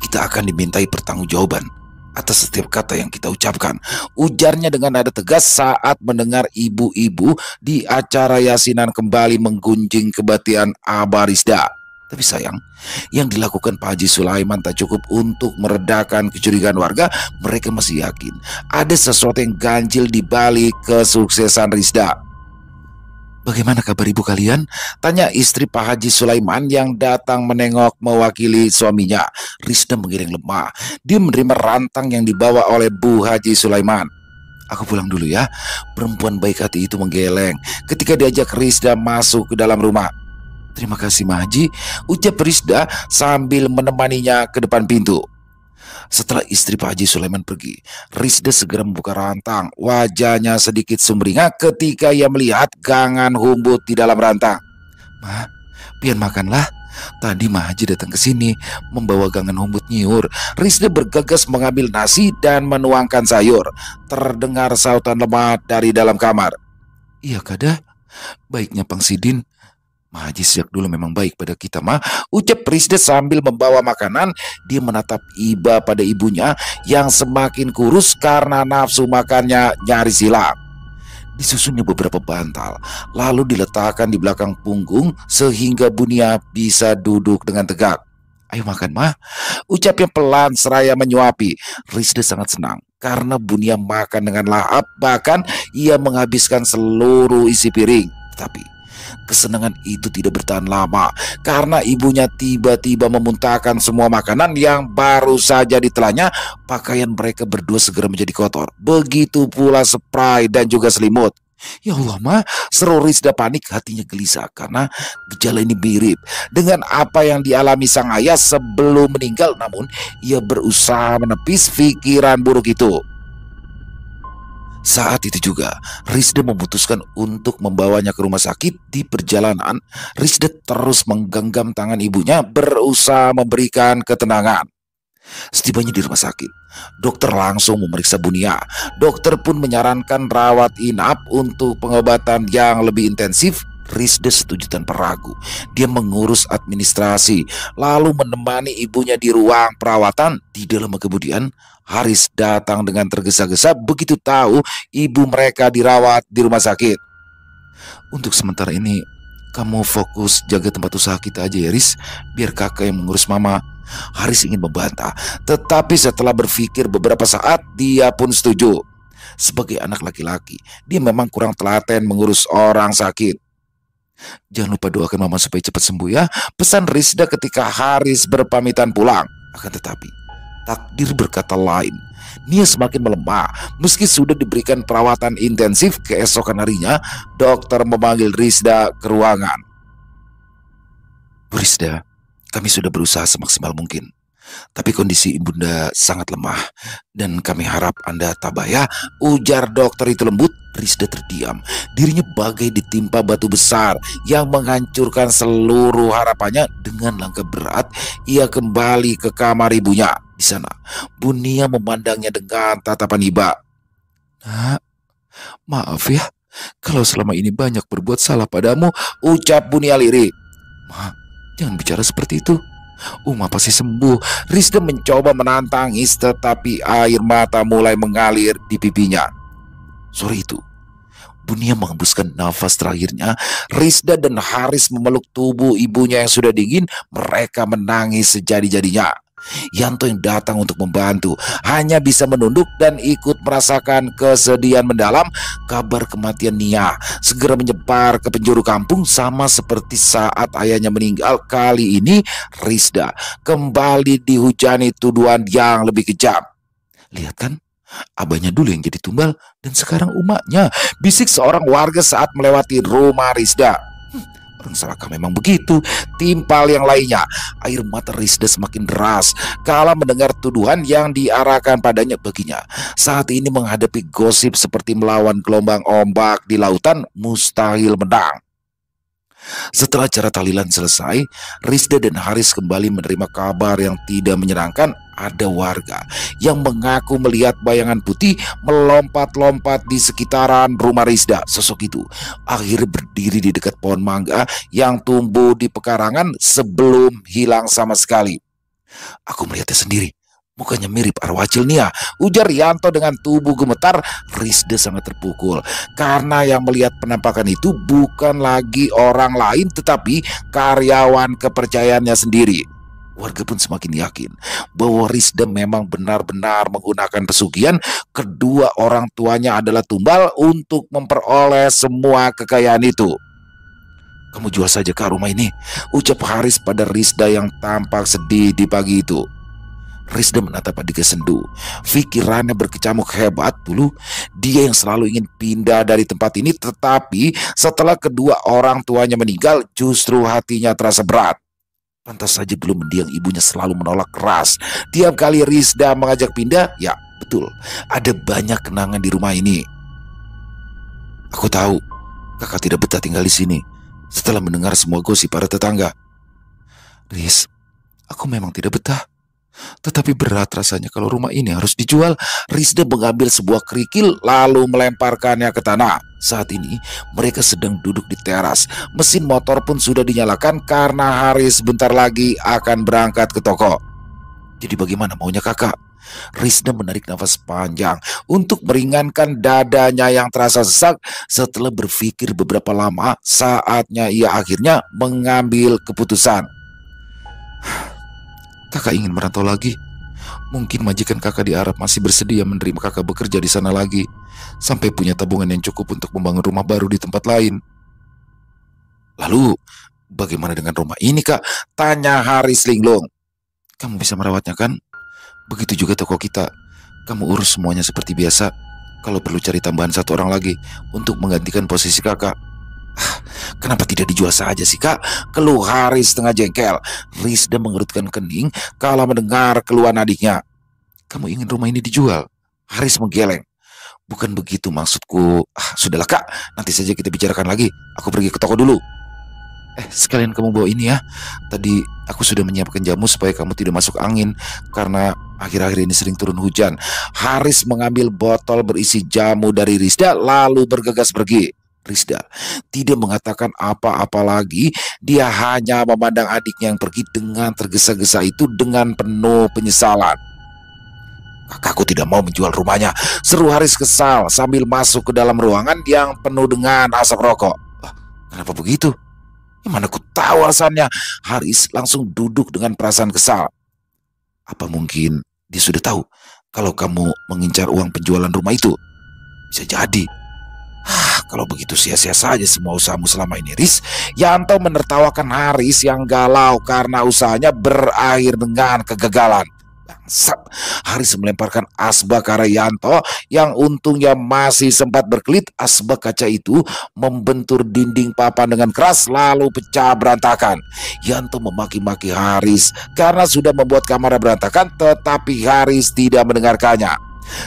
Kita akan dimintai pertanggungjawaban atas setiap kata yang kita ucapkan, ujarnya dengan nada tegas saat mendengar ibu-ibu di acara yasinan kembali menggunjing kebatian Abah Rizda. Tapi sayang, yang dilakukan Pak Haji Sulaiman tak cukup untuk meredakan kecurigaan warga. Mereka masih yakin ada sesuatu yang ganjil di balik kesuksesan Rizda. "Bagaimana kabar ibu kalian?" tanya istri Pak Haji Sulaiman yang datang menengok mewakili suaminya. Rizda mengiring lemah. Dia menerima rantang yang dibawa oleh Bu Haji Sulaiman. "Aku pulang dulu ya." Perempuan baik hati itu menggeleng ketika diajak Rizda masuk ke dalam rumah. "Terima kasih Ma Haji," ucap Rizda sambil menemaninya ke depan pintu. Setelah istri Pak Haji Sulaiman pergi, Rizda segera membuka rantang. Wajahnya sedikit sumringah ketika ia melihat gangan humbut di dalam rantang. "Ma, pian makanlah. Tadi Ma Haji datang ke sini membawa gangan humbut nyiur." Rizda bergegas mengambil nasi dan menuangkan sayur. Terdengar sautan lemah dari dalam kamar. "Iya kada, baiknya Pang Sidin. Ma Haji sejak dulu memang baik pada kita, Ma," ucap Rizda sambil membawa makanan. Dia menatap iba pada ibunya yang semakin kurus karena nafsu makannya nyaris hilang. Disusunnya beberapa bantal, lalu diletakkan di belakang punggung sehingga Bunia bisa duduk dengan tegak. "Ayo makan, Ma," ucapnya pelan seraya menyuapi. Rizda sangat senang karena Bunia makan dengan lahap, bahkan ia menghabiskan seluruh isi piring. Tetapi kesenangan itu tidak bertahan lama karena ibunya tiba-tiba memuntahkan semua makanan yang baru saja ditelannya. Pakaian mereka berdua segera menjadi kotor. Begitu pula spray dan juga selimut. "Ya Allah, Ma," seru Rizda panik. Hatinya gelisah karena gejala ini mirip dengan apa yang dialami sang ayah sebelum meninggal. Namun ia berusaha menepis pikiran buruk itu. Saat itu juga, Rizda memutuskan untuk membawanya ke rumah sakit. Di perjalanan, Rizda terus menggenggam tangan ibunya, berusaha memberikan ketenangan. Setibanya di rumah sakit, dokter langsung memeriksa Bunia. Dokter pun menyarankan rawat inap untuk pengobatan yang lebih intensif. Rizda setuju tanpa ragu. Dia mengurus administrasi, lalu menemani ibunya di ruang perawatan. Tidak lama kemudian, Haris datang dengan tergesa-gesa begitu tahu ibu mereka dirawat di rumah sakit. "Untuk sementara ini, kamu fokus jaga tempat usaha kita aja ya, Riz. Biar kakak yang mengurus mama." Haris ingin membantah, tetapi setelah berpikir beberapa saat, dia pun setuju. Sebagai anak laki-laki, dia memang kurang telaten mengurus orang sakit. "Jangan lupa doakan mama supaya cepat sembuh ya," pesan Rizda ketika Haris berpamitan pulang. Akan tetapi, takdir berkata lain. Nia semakin melemah. Meski sudah diberikan perawatan intensif, keesokan harinya, dokter memanggil Rizda ke ruangan. "Bu Rizda, kami sudah berusaha semaksimal mungkin. Tapi kondisi ibunda sangat lemah dan kami harap Anda tabah ya," ujar dokter itu lembut. Rizda terdiam. Dirinya bagai ditimpa batu besar yang menghancurkan seluruh harapannya. Dengan langkah berat, ia kembali ke kamar ibunya. Di sana, Bunia memandangnya dengan tatapan iba. "Nak, maaf ya kalau selama ini banyak berbuat salah padamu," ucap Bunia lirih. "Ma, jangan bicara seperti itu. Uma pasti sembuh." Rizda mencoba menahan tangis, tetapi air mata mulai mengalir di pipinya. Sore itu, Bunia menghembuskan nafas terakhirnya. Rizda dan Haris memeluk tubuh ibunya yang sudah dingin. Mereka menangis sejadi-jadinya. Yanto yang datang untuk membantu hanya bisa menunduk dan ikut merasakan kesedihan mendalam. Kabar kematian Nia segera menyebar ke penjuru kampung. Sama seperti saat ayahnya meninggal, kali ini Rizda kembali dihujani tuduhan yang lebih kejam. "Lihat kan, abahnya dulu yang jadi tumbal dan sekarang umaknya," bisik seorang warga saat melewati rumah Rizda. "Orang Salaka memang begitu," timpal yang lainnya. Air mata Rizda semakin deras kala mendengar tuduhan yang diarahkan padanya. Baginya, saat ini menghadapi gosip seperti melawan gelombang ombak di lautan, mustahil menang. Setelah acara tahlilan selesai, Rizda dan Haris kembali menerima kabar yang tidak menyenangkan. Ada warga yang mengaku melihat bayangan putih melompat-lompat di sekitaran rumah Rizda. Sosok itu akhirnya berdiri di dekat pohon mangga yang tumbuh di pekarangan sebelum hilang sama sekali. Aku melihatnya sendiri. Mukanya mirip arwah Cilnia, ujar Yanto dengan tubuh gemetar. Rizda sangat terpukul karena yang melihat penampakan itu bukan lagi orang lain tetapi karyawan kepercayaannya sendiri. Warga pun semakin yakin bahwa Rizda memang benar-benar menggunakan pesugihan. Kedua orang tuanya adalah tumbal untuk memperoleh semua kekayaan itu. Kamu jual saja ke rumah ini, ucap Haris pada Rizda yang tampak sedih di pagi itu. Rizda menatap adiknya sendu. Pikirannya berkecamuk hebat dulu. Dia yang selalu ingin pindah dari tempat ini, tetapi setelah kedua orang tuanya meninggal, justru hatinya terasa berat. Pantas saja dulu mendiang ibunya selalu menolak keras. Tiap kali Rizda mengajak pindah, ya betul, ada banyak kenangan di rumah ini. Aku tahu kakak tidak betah tinggal di sini setelah mendengar semua gosip para tetangga. Riz, aku memang tidak betah. Tetapi berat rasanya kalau rumah ini harus dijual. Rizda mengambil sebuah kerikil lalu melemparkannya ke tanah. Saat ini mereka sedang duduk di teras. Mesin motor pun sudah dinyalakan karena Haris sebentar lagi akan berangkat ke toko. Jadi bagaimana maunya kakak? Rizda menarik nafas panjang untuk meringankan dadanya yang terasa sesak. Setelah berpikir beberapa lama, saatnya ia akhirnya mengambil keputusan. Kakak ingin merantau lagi. Mungkin majikan kakak di Arab masih bersedia menerima kakak bekerja di sana lagi, sampai punya tabungan yang cukup untuk membangun rumah baru di tempat lain. Lalu, bagaimana dengan rumah ini kak? Tanya Haris linglung. Kamu bisa merawatnya kan? Begitu juga toko kita. Kamu urus semuanya seperti biasa. Kalau perlu cari tambahan satu orang lagi untuk menggantikan posisi kakak. Kenapa tidak dijual saja sih kak? Keluh Haris setengah jengkel. Rizda mengerutkan kening kala mendengar keluhan adiknya. Kamu ingin rumah ini dijual? Haris menggeleng. Bukan begitu maksudku. Sudahlah kak, nanti saja kita bicarakan lagi. Aku pergi ke toko dulu. Sekalian kamu bawa ini ya. Tadi aku sudah menyiapkan jamu supaya kamu tidak masuk angin, karena akhir-akhir ini sering turun hujan. Haris mengambil botol berisi jamu dari Rizda lalu bergegas pergi. Rizda tidak mengatakan apa-apa lagi. Dia hanya memandang adiknya yang pergi dengan tergesa-gesa itu dengan penuh penyesalan. Kakakku tidak mau menjual rumahnya, seru Haris kesal sambil masuk ke dalam ruangan yang penuh dengan asap rokok. Kenapa begitu? Mana ku tahu alasannya. Haris langsung duduk dengan perasaan kesal. Apa mungkin dia sudah tahu kalau kamu mengincar uang penjualan rumah itu? Bisa jadi. Kalau begitu sia-sia saja semua usahamu selama ini, Riz. Yanto menertawakan Haris yang galau karena usahanya berakhir dengan kegagalan. Bangsat. Haris melemparkan asbak ke arah Yanto yang untungnya masih sempat berkelit. Asbak kaca itu membentur dinding papan dengan keras lalu pecah berantakan. Yanto memaki-maki Haris karena sudah membuat kamarnya berantakan, tetapi Haris tidak mendengarkannya.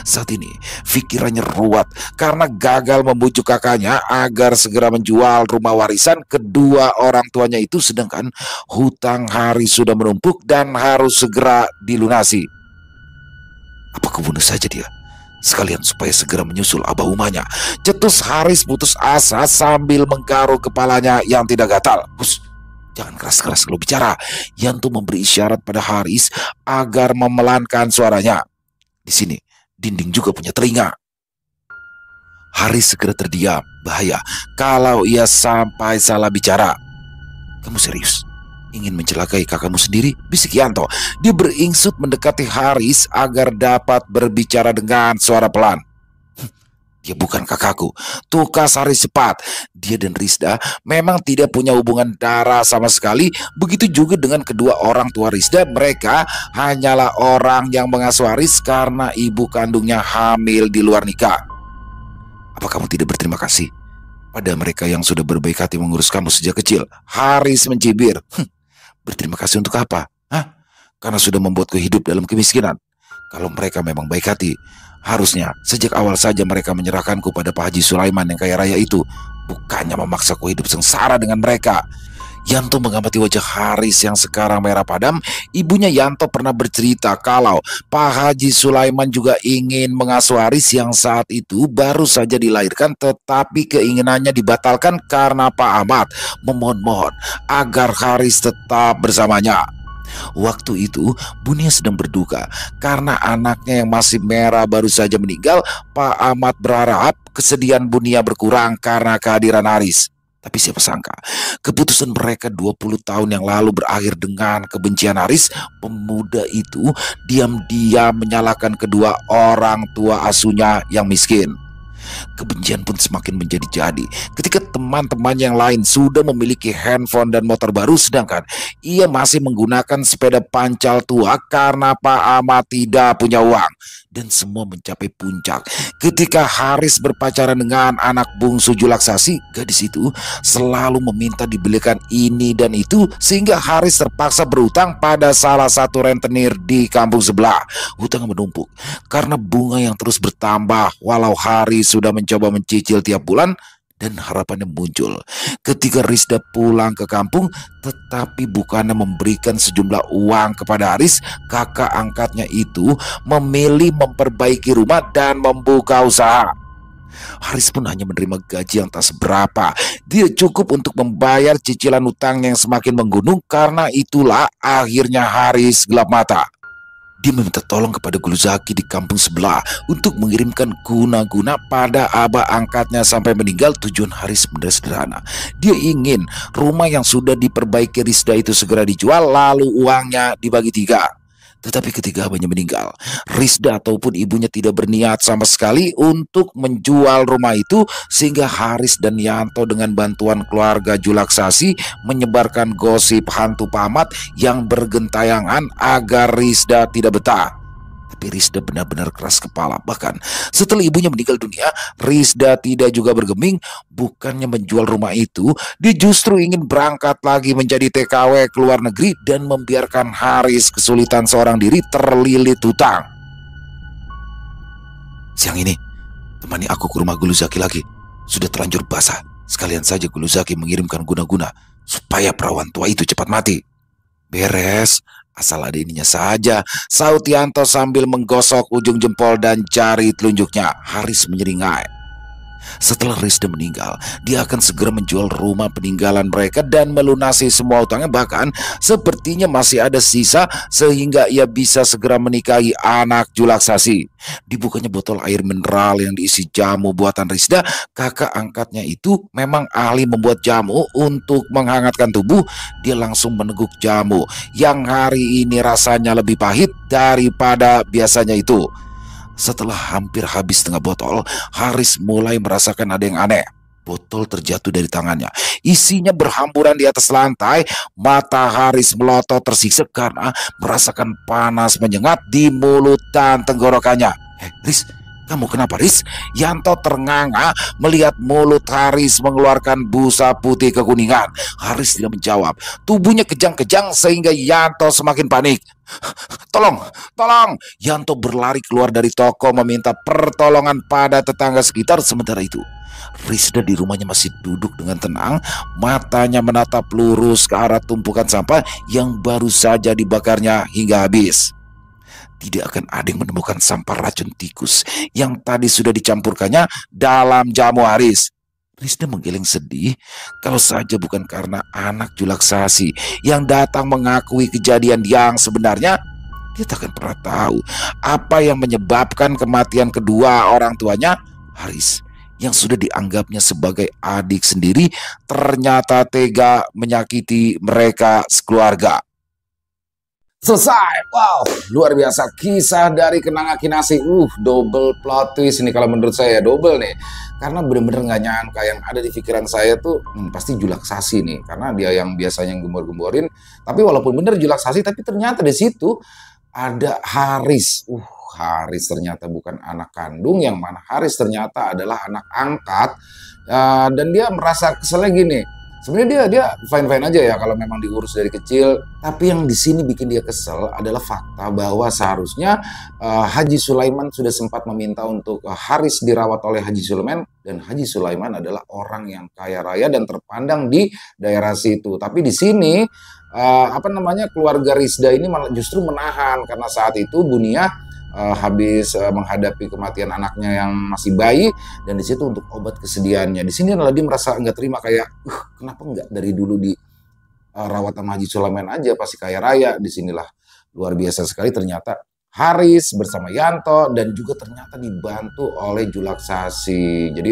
Saat ini pikirannya ruwet karena gagal membujuk kakaknya agar segera menjual rumah warisan kedua orang tuanya itu, sedangkan hutang Haris sudah menumpuk dan harus segera dilunasi. Apa aku bunuh saja dia sekalian supaya segera menyusul abah umanya? Cetus Haris putus asa sambil menggaruk kepalanya yang tidak gatal. Jangan keras-keras kalau bicara. Yanto memberi isyarat pada Haris agar memelankan suaranya. Di sini dinding juga punya telinga. Haris segera terdiam. Bahaya kalau ia sampai salah bicara. Kamu serius ingin mencelakai kakakmu sendiri? Bisik Yanto. Dia beringsut mendekati Haris agar dapat berbicara dengan suara pelan. Dia bukan kakakku. Tukas Haris cepat. Dia dan Rizda memang tidak punya hubungan darah sama sekali. Begitu juga dengan kedua orang tua Rizda. Mereka hanyalah orang yang mengasuh Haris karena ibu kandungnya hamil di luar nikah. Apa kamu tidak berterima kasih pada mereka yang sudah berbaik hati mengurus kamu sejak kecil? Haris mencibir. Berterima kasih untuk apa? Karena sudah membuatku hidup dalam kemiskinan. Kalau mereka memang baik hati, harusnya sejak awal saja mereka menyerahkanku pada Pak Haji Sulaiman yang kaya raya itu bukannya memaksaku hidup sengsara dengan mereka. Yanto mengamati wajah Haris yang sekarang merah padam. Ibunya Yanto pernah bercerita kalau Pak Haji Sulaiman juga ingin mengasuh Haris yang saat itu baru saja dilahirkan, tetapi keinginannya dibatalkan karena Pak Ahmad memohon-mohon agar Haris tetap bersamanya. Waktu itu Bunia sedang berduka karena anaknya yang masih merah baru saja meninggal. Pak Ahmad berharap kesedihan Bunia berkurang karena kehadiran Haris. Tapi siapa sangka keputusan mereka 20 tahun yang lalu berakhir dengan kebencian Haris. Pemuda itu diam-diam menyalahkan kedua orang tua asuhnya yang miskin. Kebencian pun semakin menjadi-jadi ketika teman-teman yang lain sudah memiliki handphone dan motor baru, sedangkan ia masih menggunakan sepeda pancal tua karena Pak Ahmad tidak punya uang. Dan semua mencapai puncak ketika Haris berpacaran dengan anak bungsu Julaksasi. Gadis itu selalu meminta dibelikan ini dan itu, sehingga Haris terpaksa berhutang pada salah satu rentenir di kampung sebelah. Hutang menumpuk karena bunga yang terus bertambah walau Haris sudah mencoba mencicil tiap bulan. Dan harapannya muncul ketika Risda pulang ke kampung, tetapi bukannya memberikan sejumlah uang kepada Haris, kakak angkatnya itu memilih memperbaiki rumah dan membuka usaha. Haris pun hanya menerima gaji yang tak seberapa. Dia cukup untuk membayar cicilan utangnya yang semakin menggunung. Karena itulah akhirnya Haris gelap mata. Dia meminta tolong kepada Guru Zaki di kampung sebelah untuk mengirimkan guna-guna pada abah angkatnya sampai meninggal. Tujuan Haris sebenarnya sederhana. Dia ingin rumah yang sudah diperbaiki Risda itu segera dijual, lalu uangnya dibagi 3. Tetapi ketika abahnya meninggal, Risda ataupun ibunya tidak berniat sama sekali untuk menjual rumah itu, sehingga Haris dan Yanto dengan bantuan keluarga Julaksasi menyebarkan gosip hantu Pak Ahmad yang bergentayangan agar Risda tidak betah. Tapi Risda benar-benar keras kepala. Bahkan setelah ibunya meninggal dunia, Risda tidak juga bergeming. Bukannya menjual rumah itu, dia justru ingin berangkat lagi menjadi TKW ke luar negeri dan membiarkan Haris kesulitan seorang diri terlilit hutang. Siang ini temani aku ke rumah Gulu Zaki lagi. Sudah terlanjur basah. Sekalian saja Gulu Zaki mengirimkan guna-guna supaya perawan tua itu cepat mati. Beres, asal ada ininya saja, sahut Yanto sambil menggosok ujung jempol dan jari telunjuknya. Haris menyeringai. Setelah Risda meninggal, dia akan segera menjual rumah peninggalan mereka dan melunasi semua utangnya. Bahkan sepertinya masih ada sisa sehingga ia bisa segera menikahi anak Julaksasi. Dibukanya botol air mineral yang diisi jamu buatan Risda. Kakak angkatnya itu memang ahli membuat jamu untuk menghangatkan tubuh. Dia langsung meneguk jamu yang hari ini rasanya lebih pahit daripada biasanya itu. Setelah hampir habis setengah botol, Haris mulai merasakan ada yang aneh. Botol terjatuh dari tangannya. Isinya berhamburan di atas lantai. Mata Haris melotot tersiksa karena merasakan panas menyengat di mulut dan tenggorokannya. Riz, kamu kenapa, Riz? Yanto ternganga melihat mulut Haris mengeluarkan busa putih kekuningan. Haris tidak menjawab. Tubuhnya kejang-kejang sehingga Yanto semakin panik. Tolong, tolong! Yanto berlari keluar dari toko meminta pertolongan pada tetangga sekitar. Sementara itu, Risda di rumahnya masih duduk dengan tenang. Matanya menatap lurus ke arah tumpukan sampah yang baru saja dibakarnya hingga habis. Tidak akan ada yang menemukan sampah racun tikus yang tadi sudah dicampurkannya dalam jamu Haris. Risda menggeleng sedih. Kalau saja bukan karena anak Julaksasi yang datang mengakui kejadian yang sebenarnya, dia tak akan pernah tahu apa yang menyebabkan kematian kedua orang tuanya. Haris yang sudah dianggapnya sebagai adik sendiri ternyata tega menyakiti mereka sekeluarga. Selesai. Wow, luar biasa kisah dari Kenanga Kinasi. Double plot twist ini kalau menurut saya, double nih. Karena bener-bener gak nyangka yang ada di pikiran saya tuh pasti Julaksasi nih. Karena dia yang biasanya gembor-gemborin. Tapi walaupun bener Julaksasi, tapi ternyata di situ ada Haris. Haris ternyata bukan anak kandung, yang mana Haris ternyata adalah anak angkat. Dan dia merasa keselnya gini. Sebenarnya dia fine-fine aja ya kalau memang diurus dari kecil. Tapi yang di sini bikin dia kesel adalah fakta bahwa seharusnya Haji Sulaiman sudah sempat meminta untuk Haris dirawat oleh Haji Sulaiman dan Haji Sulaiman adalah orang yang kaya raya dan terpandang di daerah situ. Tapi di sini keluarga Rizda ini malah justru menahan karena saat itu Bunia habis menghadapi kematian anaknya yang masih bayi, dan di situ untuk obat kesedihannya. Di sini adalah dia merasa nggak terima, kayak kenapa nggak dari dulu di rawat sama Haji Sulaiman aja, pasti kaya raya. Disinilah luar biasa sekali, ternyata Haris bersama Yanto dan juga ternyata dibantu oleh Julaksasi. Jadi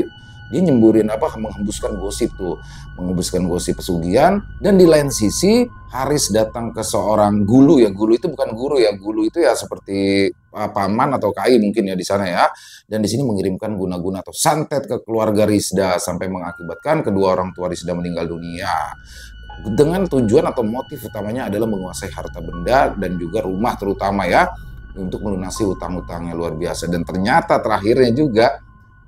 dia nyemburin menghembuskan gosip tuh, menghembuskan gosip pesugihan. Dan di lain sisi Haris datang ke seorang gulu ya. Gulu itu bukan guru ya, gulu itu ya seperti paman atau kai mungkin ya di sana ya. Dan di sini mengirimkan guna-guna atau santet ke keluarga Rizda sampai mengakibatkan kedua orang tua Rizda meninggal dunia. Dengan tujuan atau motif utamanya adalah menguasai harta benda dan juga rumah terutama ya, untuk melunasi utang-utangnya luar biasa. Dan ternyata terakhirnya juga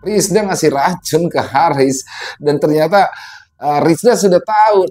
Rizda ngasih racun ke Haris, dan ternyata Rizda sudah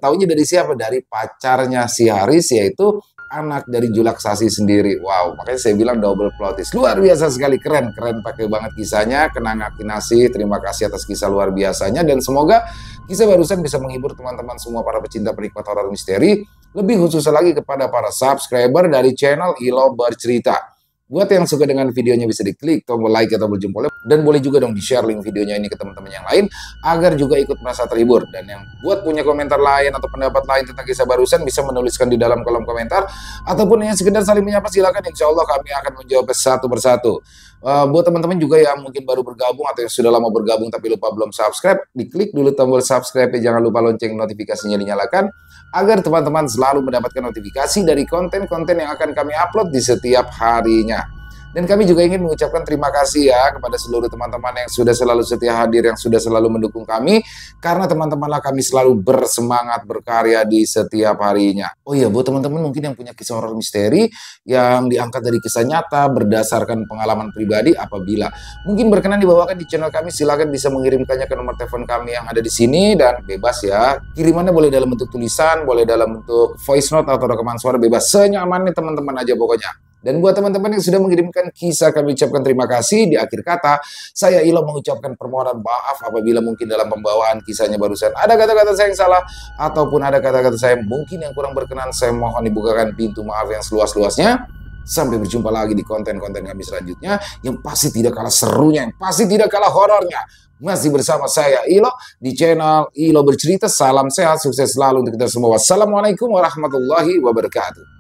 tahunya dari siapa? Dari pacarnya si Haris, yaitu anak dari Julaksasi sendiri. Wow, makanya saya bilang double plot twist. Luar biasa sekali, keren pakai banget kisahnya. Kenang Akinasi, terima kasih atas kisah luar biasanya, dan semoga kisah barusan bisa menghibur teman-teman semua para pecinta penikmat horor misteri, lebih khusus lagi kepada para subscriber dari channel Ilo Bercerita. Buat yang suka dengan videonya bisa diklik tombol like atau tombol jempolnya, dan boleh juga dong di-share link videonya ini ke teman-teman yang lain agar juga ikut merasa terhibur. Dan yang buat punya komentar lain atau pendapat lain tentang kisah barusan bisa menuliskan di dalam kolom komentar, ataupun yang sekedar saling menyapa silakan, insya Allah kami akan menjawab satu persatu. Buat teman-teman juga yang mungkin baru bergabung atau yang sudah lama bergabung tapi lupa belum subscribe, diklik dulu tombol subscribe, jangan lupa lonceng notifikasinya dinyalakan agar teman-teman selalu mendapatkan notifikasi dari konten-konten yang akan kami upload di setiap harinya. Dan kami juga ingin mengucapkan terima kasih ya kepada seluruh teman-teman yang sudah selalu setia hadir, yang sudah selalu mendukung kami, karena teman-temanlah kami selalu bersemangat berkarya di setiap harinya. Oh iya, buat teman-teman mungkin yang punya kisah horor misteri yang diangkat dari kisah nyata berdasarkan pengalaman pribadi, apabila mungkin berkenan dibawakan di channel kami, silakan bisa mengirimkannya ke nomor telepon kami yang ada di sini, dan bebas ya. Kirimannya boleh dalam bentuk tulisan, boleh dalam bentuk voice note atau rekaman suara, bebas, senyamannya teman-teman aja pokoknya. Dan buat teman-teman yang sudah mengirimkan kisah, kami ucapkan terima kasih. Di akhir kata, saya Ilo mengucapkan permohonan maaf apabila mungkin dalam pembawaan kisahnya barusan ada kata-kata saya yang salah, ataupun ada kata-kata saya mungkin yang kurang berkenan. Saya mohon dibukakan pintu maaf yang seluas-luasnya. Sampai berjumpa lagi di konten-konten kami selanjutnya, yang pasti tidak kalah serunya, yang pasti tidak kalah horornya. Masih bersama saya Ilo di channel Ilo Bercerita. Salam sehat, sukses selalu untuk kita semua. Wassalamualaikum warahmatullahi wabarakatuh.